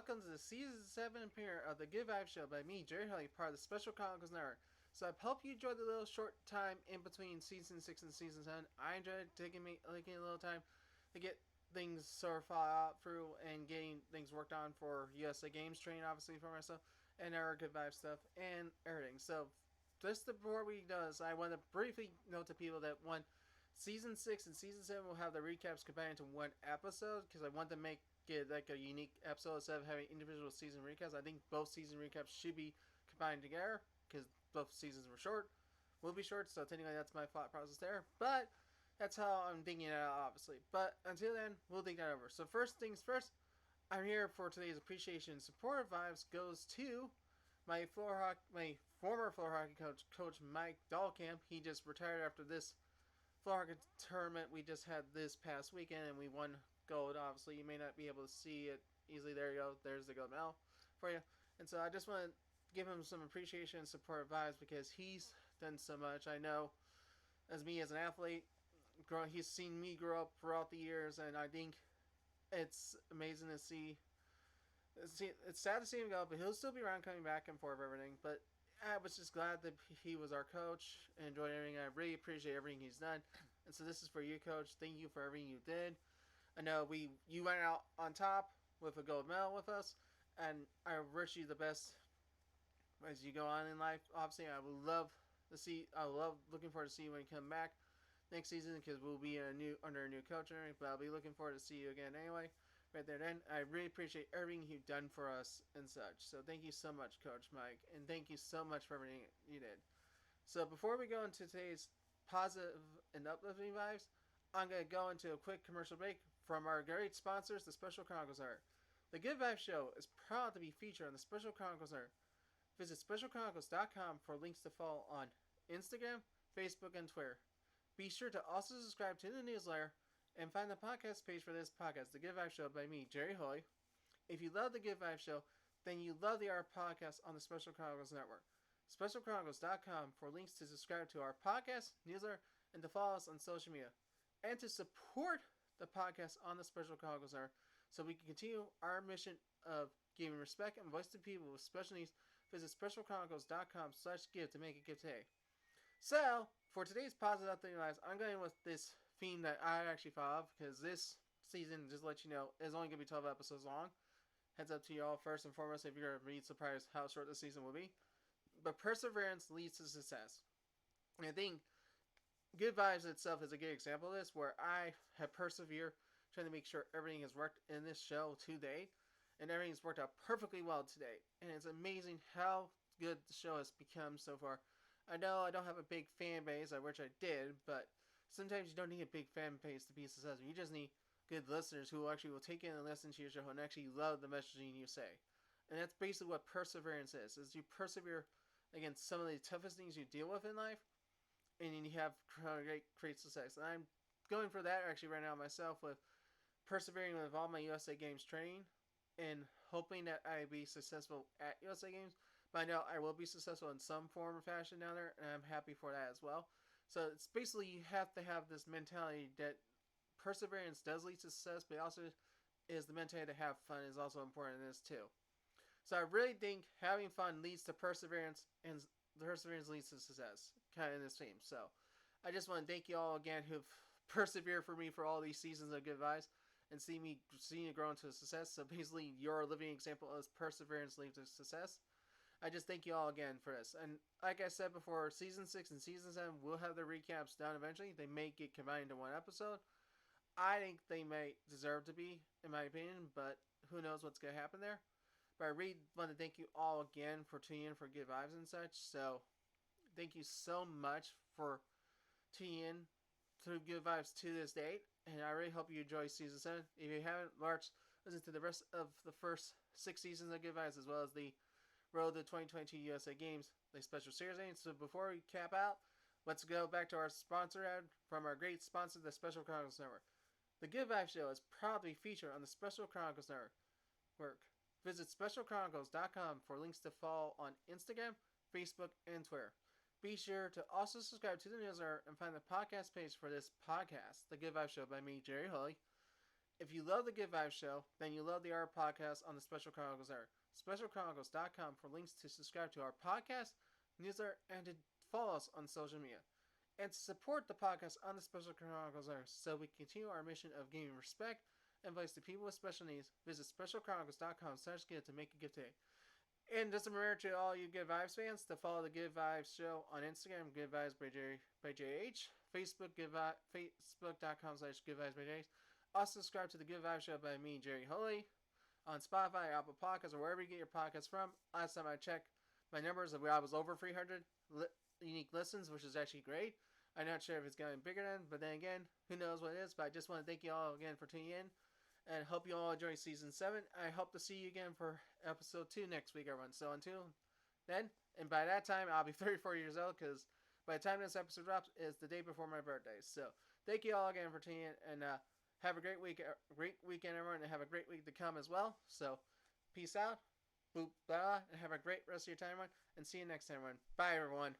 welcome to the Season 7 premiere of the Good Vibes Show by me, Jerry Holly, part of the Special Chronicles Network. So I hope you enjoyed the little short time in between Season 6 and Season 7. I enjoyed taking a little time to get things sort of thought through and getting things worked on for USA Games training, obviously, for myself, and our Good Vibes stuff, and everything. So just before we do this, I want to briefly note to people that Season 6 and Season 7 will have the recaps combined into one episode because I want to make it like a unique episode instead of having individual season recaps. I think both season recaps should be combined together because both seasons were short. Will be short, so technically that's my thought process there. But that's how I'm thinking it out, obviously. But until then, we'll think that over. So first things first, I'm here for today's appreciation and support vibes goes to my former floor hockey coach, Coach Mike Dahlkamp. He just retired after this floor hockey tournament we just had this past weekend, and we won gold. Obviously, you may not be able to see it easily. There you go. There's the gold medal for you. And so I just want to give him some appreciation and support vibes because he's done so much. I know, as me as an athlete, he's seen me grow up throughout the years, and I think it's amazing to see. It's sad to see him go, but he'll still be around, coming back and forth, everything. But I was just glad that he was our coach and enjoyed everything. I really appreciate everything he's done. And so this is for you, Coach. Thank you for everything you did. I know you went out on top with a gold medal with us, and I wish you the best as you go on in life. Obviously, I love looking forward to see you when you come back next season because we'll be under a new coach, but I'll be looking forward to see you again anyway. Right there, then I really appreciate everything you've done for us and such. So thank you so much, Coach Mike, and thank you so much for everything you did. So before we go into today's positive and uplifting vibes, I'm going to go into a quick commercial break from our great sponsors, the Special Chronicles Art. The Good Vibes Show is proud to be featured on the Special Chronicles Art. Visit specialchronicles.com for links to follow on Instagram, Facebook, and Twitter. Be sure to also subscribe to the newsletter and find the podcast page for this podcast, The Good Vibes Show by me, Jerry Hoy. If you love The Good Vibes Show, then you love the Art Podcast on the Special Chronicles Network. SpecialChronicles.com for links to subscribe to our podcast, newsletter, and to follow us on social media. And to support the podcast on the Special Chronicles Network so we can continue our mission of giving respect and voice to people with special needs, visit SpecialChronicles.com/give to make a gift today. So, for today's positive update lives, I'm going with this theme that I actually thought of because this season, just to let you know, is only going to be 12 episodes long. Heads up to you all first and foremost if you're going to be surprised how short this season will be. But perseverance leads to success. And I think Good Vibes itself is a good example of this, where I have persevered trying to make sure everything has worked in this show to date, and everything's worked out perfectly well to date. And it's amazing how good the show has become so far. I know I don't have a big fan base, I wish I did, but sometimes you don't need a big fan base to be successful. You just need good listeners who actually will take in and listen to your show and actually love the messaging you say. And that's basically what perseverance is you persevere against some of the toughest things you deal with in life, and you have great success. And I'm going for that actually right now myself with persevering with all my USA Games training and hoping that I be successful at USA Games. But I know I will be successful in some form or fashion down there, and I'm happy for that as well. So it's basically you have to have this mentality that perseverance does lead to success, but also is the mentality to have fun is also important in this too. So I really think having fun leads to perseverance, and perseverance leads to success, kind of in this theme. So I just want to thank you all again who've persevered for me for all these seasons of Good Vibes and seeing it grow into success. So basically, you're a living example of perseverance leads to success. I just thank you all again for this. And like I said before, Season 6 and Season 7 will have their recaps done eventually. They may get combined into one episode. I think they may deserve to be, in my opinion, but who knows what's going to happen there. But I really want to thank you all again for tuning in for Good Vibes and such. So, thank you so much for tuning in to Good Vibes to this date. And I really hope you enjoy Season 7. If you haven't, listen to the rest of the first 6 seasons of Good Vibes, as well as the Road to 2022 USA Games, the special series. So before we cap out, let's go back to our sponsor ad from our great sponsor, the Special Chronicles Network. The Good Vibes Show is proudly featured on the Special Chronicles Network. Visit SpecialChronicles.com for links to follow on Instagram, Facebook, and Twitter. Be sure to also subscribe to the newsletter and find the podcast page for this podcast, The Good Vibes Show by me, Jerry Hoy. If you love the Good Vibes Show, then you love the Art Podcast on the Special Chronicles Art. SpecialChronicles.com for links to subscribe to our podcast, newsletter, and to follow us on social media. And to support the podcast on the Special Chronicles Art so we continue our mission of giving respect and advice to people with special needs, visit SpecialChronicles.com/give to make a gift today. And just a reminder to all you Good Vibes fans to follow the Good Vibes Show on Instagram, Good Vibes by JH, Facebook, Facebook.com/Good Vibes by JH. Also subscribe to the Good Vibes Show by me, Jerry Holy, on Spotify, Apple Podcasts, or wherever you get your podcasts from. Last time I checked, my numbers, I was over 300 unique listens, which is actually great. I'm not sure if it's getting bigger then, but then again, who knows what it is. But I just want to thank you all again for tuning in, and hope you all enjoy season 7. I hope to see you again for episode 2 next week, everyone. So until then, and by that time, I'll be 34 years old, because by the time this episode drops, it's the day before my birthday. So thank you all again for tuning in, and have a great weekend, everyone, and have a great week to come as well. So peace out, boop, blah, and have a great rest of your time, everyone, and see you next time, everyone. Bye, everyone.